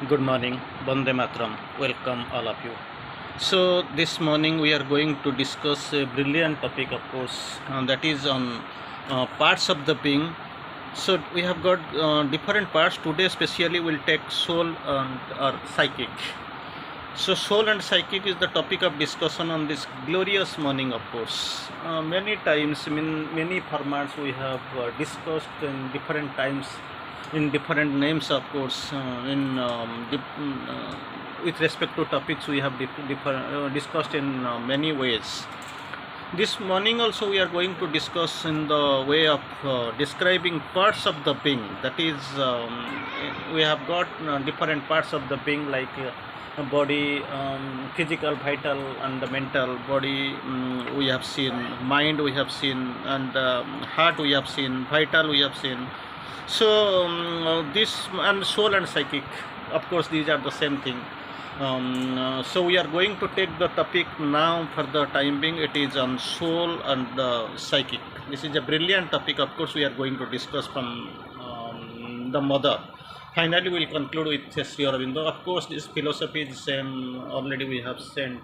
Good morning, Bande Matram. Welcome all of you. So this morning we are going to discuss a brilliant topic, of course, that is on parts of the being. So we have got different parts today. Especially, we'll take soul and or psychic. So soul and psychic is the topic of discussion on this glorious morning, of course. Many times, in many formats, we have discussed in different times, in different names, of course. With respect to topics, we have discussed in many ways. This morning also we are going to discuss in the way of describing parts of the being. That is, we have got different parts of the being like body, physical, vital, and the mental body. We have seen mind, we have seen, and heart we have seen, vital we have seen. So this and soul and psychic, of course, these are the same thing. So we are going to take the topic now for the time being. It is on soul and psychic. This is a brilliant topic. Of course, we are going to discuss from the mother. Finally, we will conclude with Sri Aurobindo. Of course, this philosophy is same. Already we have sent.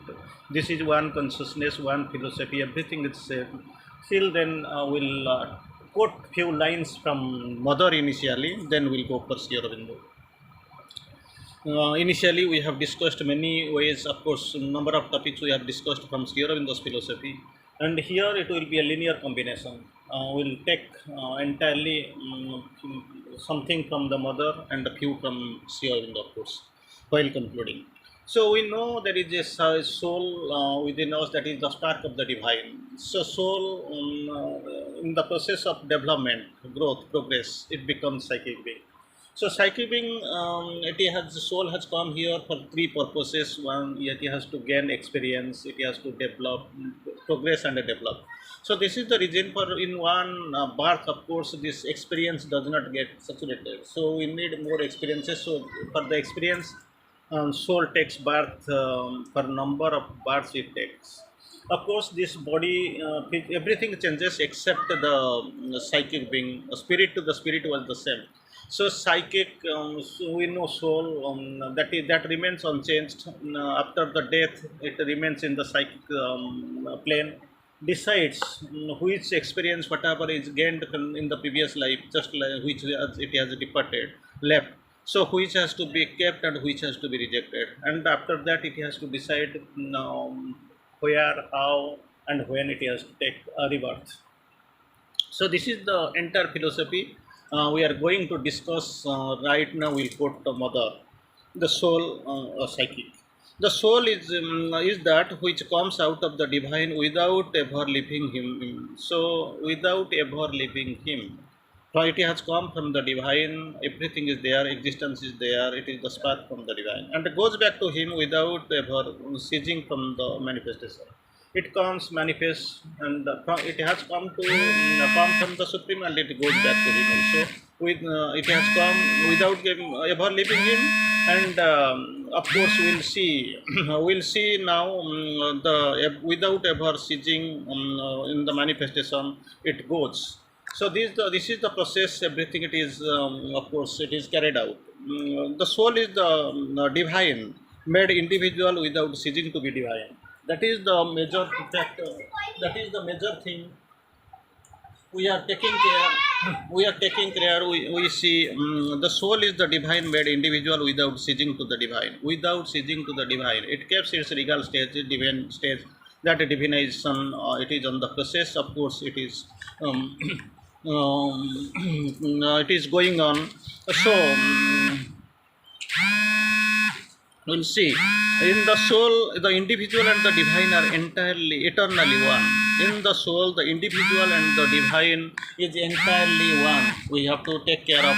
This is one consciousness, one philosophy. Everything is same. Till then, we'll quote few lines from mother initially. Then we'll go for Sri Aurobindo. Initially, we have discussed many ways, of course, number of topics we have discussed from Sri Aurobindo's philosophy, and here it will be a linear combination. We'll take entirely something from the mother and a few from Sri Aurobindo, of course, while concluding. So we know there is a soul within us, that is the spark of the divine. So soul, in the process of development, growth, progress, it becomes psychic being. So psychic being, the soul has come here for three purposes. One, it has to gain experience, it has to develop, progress and develop. So this is the reason for in one birth, of course, this experience does not get saturated. So we need more experiences. So for the experience, soul takes birth for number of births it takes. Of course, this body, everything changes except the psychic being. Spirit to the spirit was the same. So psychic, so we know soul, that remains unchanged. After the death, it remains in the psychic plane. Decides which experience, whatever is gained in the previous life, just like which it has departed, left. So which has to be kept and which has to be rejected, and after that it has to decide where, how, and when it has to take a rebirth. So this is the entire philosophy we are going to discuss right now. We'll quote the mother, the soul, psychic. The soul is that which comes out of the divine without ever leaving him. So without ever leaving him. So it has come from the divine, everything is there, existence is there, it is the spark from the divine. And it goes back to him without ever ceasing from the manifestation. It comes, manifests, and it has come to come from the Supreme, and it goes back to him also. It has come without ever leaving him, and of course we'll see now the without ever ceasing in the manifestation it goes. So this is the process. Everything it is, of course, it is carried out. The soul is the divine, made individual without ceasing to be divine. That is the major factor. That is the major thing we are taking care. We are taking care. We see the soul is the divine made individual without ceasing to the divine. Without ceasing to the divine, it keeps its regal stage, divine stage. That divination, it is on the process. Of course, it is. It is going on. So we'll see. In the soul, the individual and the divine are entirely, eternally one. In the soul, the individual and the divine is entirely one. We have to take care of.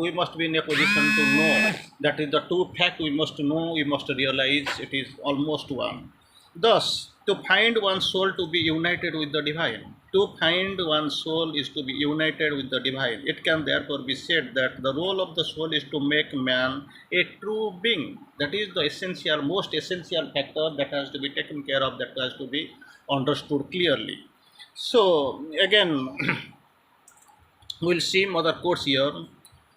We must be in a position to know. That is the true fact. We must know. We must realize it is almost one. Thus, to find one's soul to be united with the divine. To find one's soul is to be united with the divine. It can therefore be said that the role of the soul is to make man a true being. That is the essential, most essential factor that has to be taken care of, that has to be understood clearly. So, again, we'll see mother quotes here.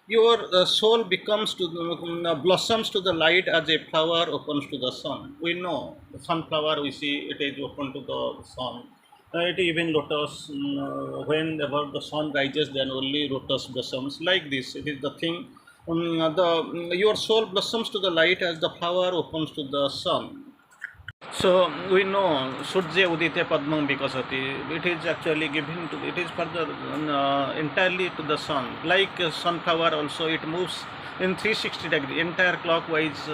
Your soul becomes to blossoms to the light as a flower opens to the sun. We know the sunflower, we see it is open to the sun. It even lotus, whenever the sun rises, then only lotus blossoms. Like this, it is the thing. Your soul blossoms to the light as the flower opens to the sun. So we know Surya Udite Padmam Vikasati. It is actually given to, it is further entirely to the sun. Like sunflower also, it moves in 360 degree, entire clockwise,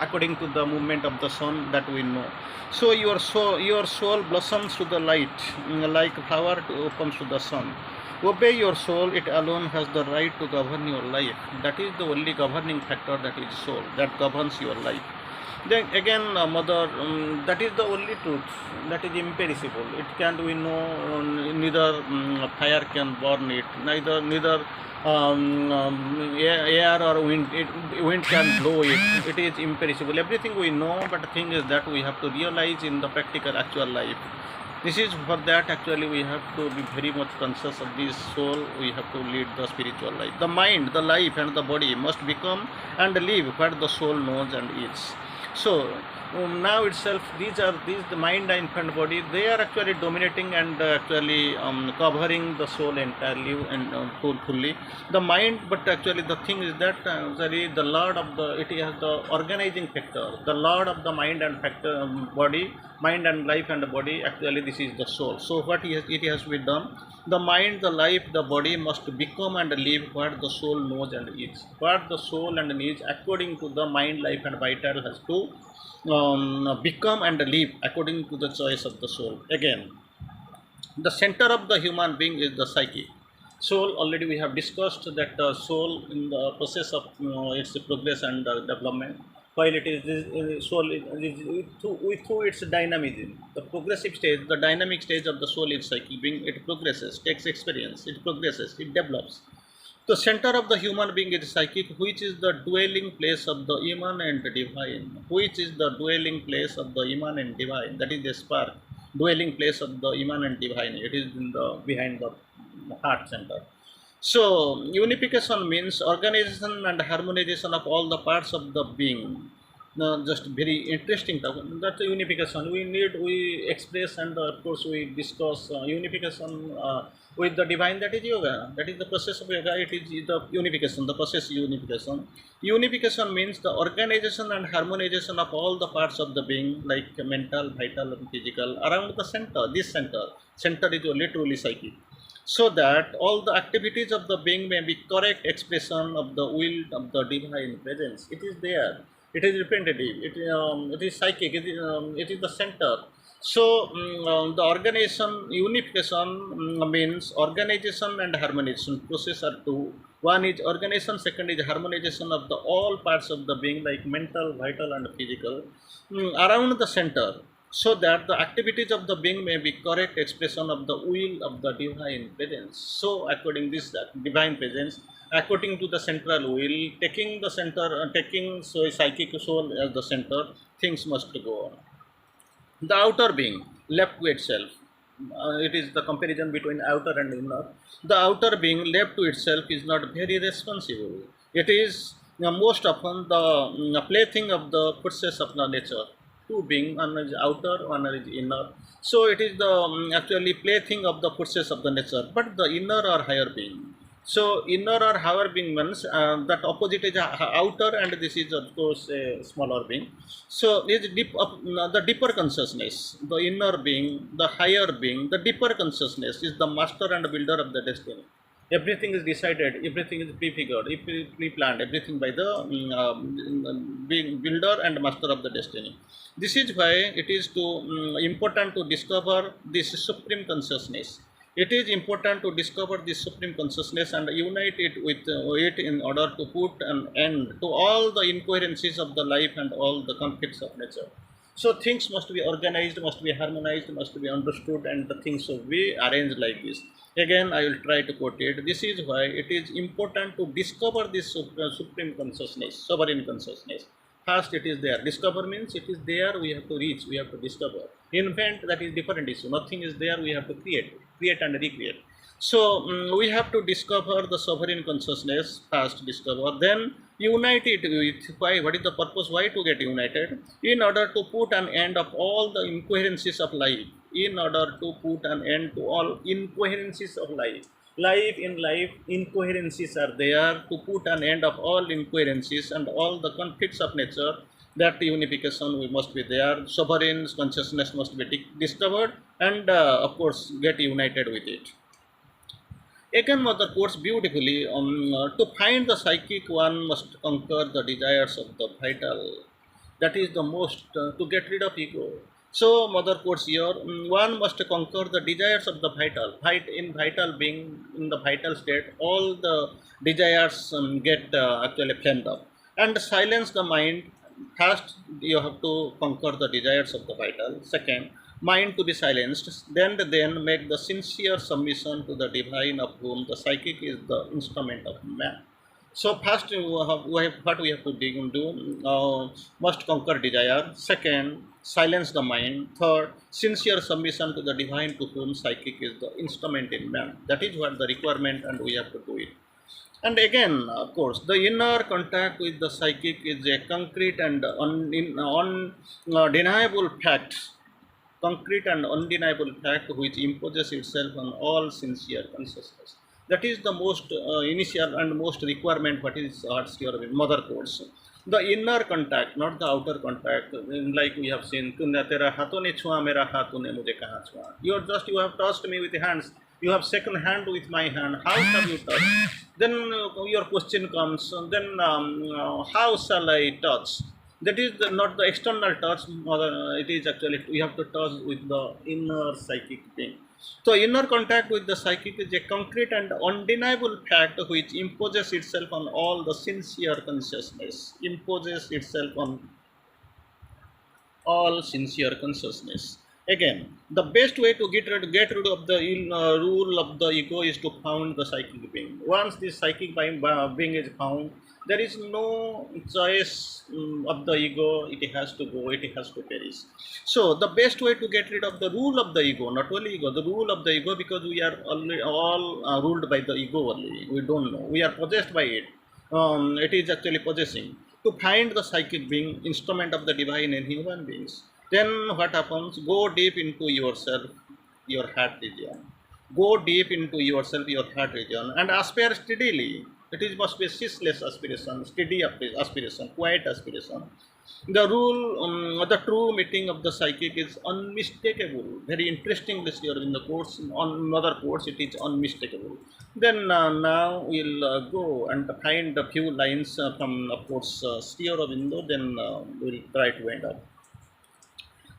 according to the movement of the sun, that we know. So your soul blossoms to the light, like flower opens to the sun. Obey your soul, it alone has the right to govern your life. That is the only governing factor, that is soul, that governs your life. Then again, mother, that is the only truth, that is imperishable. It can't, we know, neither fire can burn it, neither air or wind, wind can blow it. It is imperishable. Everything we know, but the thing is that we have to realize in the practical actual life. This is for that actually we have to be very much conscious of this soul. We have to lead the spiritual life. The mind, the life, and the body must become and live what the soul knows and is. So now itself, these the mind and body, they are actually dominating and actually covering the soul entirely and fully. The mind, but actually the thing is that the lord of the, it has the organizing factor, the lord of the mind and factor, body, mind and life and body. Actually, this is the soul. So what it has to be done. The mind, the life, the body must become and live what the soul knows and is. What the soul and needs, according to the mind, life, and vital, has to become and live according to the choice of the soul. Again, the center of the human being is the psyche. Soul, already we have discussed that soul in the process of its progress and development, while it is soul through its dynamism. The progressive stage, the dynamic stage of the soul is psyche being, it progresses, takes experience, it progresses, it develops. The center of the human being is psychic, which is the dwelling place of the Iman and divine. Which is the dwelling place of the Iman and divine. That is the spark, dwelling place of the Iman and divine. It is in the behind the heart center. So unification means organization and harmonization of all the parts of the being. No, just very interesting topic. That unification we need, we express, and of course we discuss unification with the divine. That is yoga. That is the process of yoga. It is the unification, the process unification. Unification means the organization and harmonization of all the parts of the being, like mental, vital, and physical, around the center. This center is literally psyche, so that all the activities of the being may be correct expression of the will of the divine presence. It is there. It is repetitive. It is psychic. It is the center. So the organization unification means organization and harmonization process are two. One is organization. Second is harmonization of the all parts of the being, like mental, vital, and physical, around the center, so that the activities of the being may be correct expression of the will of the divine presence. So according this, that divine presence, according to the central will, taking the center, taking so psychic soul as the center, things must go on. The outer being left to itself, it is the comparison between outer and inner. The outer being left to itself is not very responsible. It is most often the plaything of the process of the nature. Two being, one is outer, one is inner. So it is the actually plaything of the process of the nature, but the inner or higher being. So inner or higher being means that opposite is outer, and this is of course a smaller being. So is deep the deeper consciousness, the inner being, the higher being, the deeper consciousness is the master and builder of the destiny. Everything is decided, everything is prefigured, pre-planned, everything by the being builder and master of the destiny. This is why it is important to discover this supreme consciousness. It is important to discover this supreme consciousness and unite it with it in order to put an end to all the incoherencies of the life and all the conflicts of nature. So things must be organized, must be harmonized, must be understood, and the things should be arranged like this. Again, I will try to quote it. This is why it is important to discover this supreme consciousness, sovereign consciousness. First, it is there. Discover means it is there, we have to reach, we have to discover. Invent, that is different issue. Nothing is there, we have to create and recreate. So we have to discover the sovereign consciousness, first discover, then unite it with why, what is the purpose, why to get united? In order to put an end of all the incoherencies of life. In order to put an end to all incoherencies of life. Life, incoherencies are there. To put an end of all incoherencies and all the conflicts of nature, that unification we must be there. Sovereign consciousness must be discovered and of course get united with it. Again, Mother quotes beautifully to find the psychic, one must conquer the desires of the vital. That is the most, to get rid of ego. So, Mother quotes here, one must conquer the desires of the vital. In vital being, in the vital state, all the desires get actually flamed up. And silence the mind. First, you have to conquer the desires of the vital. Second, mind to be silenced, then make the sincere submission to the divine of whom the psychic is the instrument of man. So first, what we have to do, must conquer desire. Second, silence the mind. Third, sincere submission to the divine to whom psychic is the instrument in man. That is what the requirement, and we have to do it. And again, of course, the inner contact with the psychic is a concrete and undeniable fact, concrete and undeniable fact which imposes itself on all sincere consciousness. That is the most initial and most requirement what is arts your mother course. The inner contact, not the outer contact. Like we have seen, "Tune tera hathon ne chua, mera hath tune mujhe kahan chua." You have touched me with the hands. You have shaken hand with my hand. How have you touched? Then your question comes. Then how shall I touch? That is not the external touch. It is actually we have to touch with the inner psychic being. So inner contact with the psychic is a concrete and undeniable fact which imposes itself on all the sincere consciousness. Imposes itself on all sincere consciousness. Again, the best way to get rid of the rule of the ego is to found the psychic being. Once this psychic being is found, there is no choice of the ego. It has to go, it has to perish. So, the best way to get rid of the rule of the ego, not only ego, the rule of the ego, because we are all ruled by the ego only. We don't know. We are possessed by it. It is actually possessing. To find the psychic being, instrument of the divine in human beings. Then what happens? Go deep into yourself, your heart region. Go deep into yourself, your heart region, and aspire steadily. It must be ceaseless aspiration, steady aspiration, quiet aspiration. The true meeting of the psychic is unmistakable. Very interesting this year in the course, on other course, it is unmistakable. Then now we'll go and find a few lines from, of course, Aurobindo, then we'll try to end up.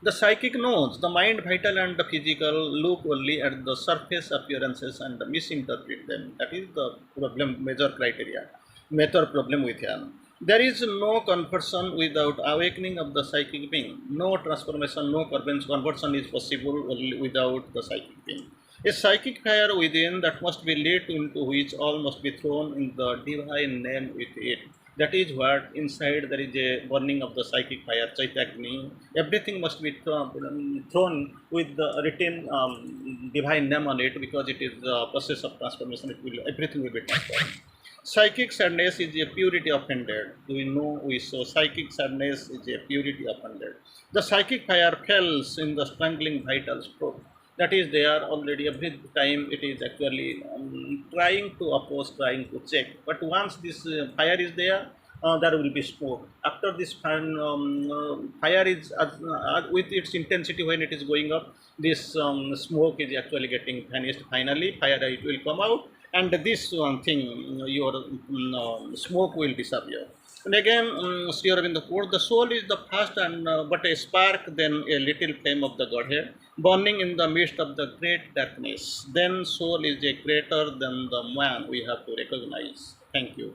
The psychic knows the mind, vital and the physical, look only at the surface appearances and misinterpret them. That is the problem, major criteria, major problem with him. There is no conversion without awakening of the psychic being. No transformation, no conversion is possible only without the psychic being. A psychic fire within that must be lit, into which all must be thrown in the divine name with it. That is what inside there is a burning of the psychic fire, Chaitagni. Everything must be thrown with the written divine name on it, because it is the process of transformation. Everything will be transformed. Psychic sadness is a purity offended. Do we know? We saw psychic sadness is a purity offended. The psychic fire falls in the strangling vital stroke. That is there already. Every time it is actually trying to oppose, trying to check. But once this fire is there, there will be smoke. After this fire is with its intensity, when it is going up, this smoke is actually getting vanished. Finally, fire it will come out, and this your smoke will disappear. And again, Sri Aurobindo quote, the soul is the first and but a spark, then a little flame of the Godhead, burning in the midst of the great darkness. Then soul is a greater than the man we have to recognize. Thank you.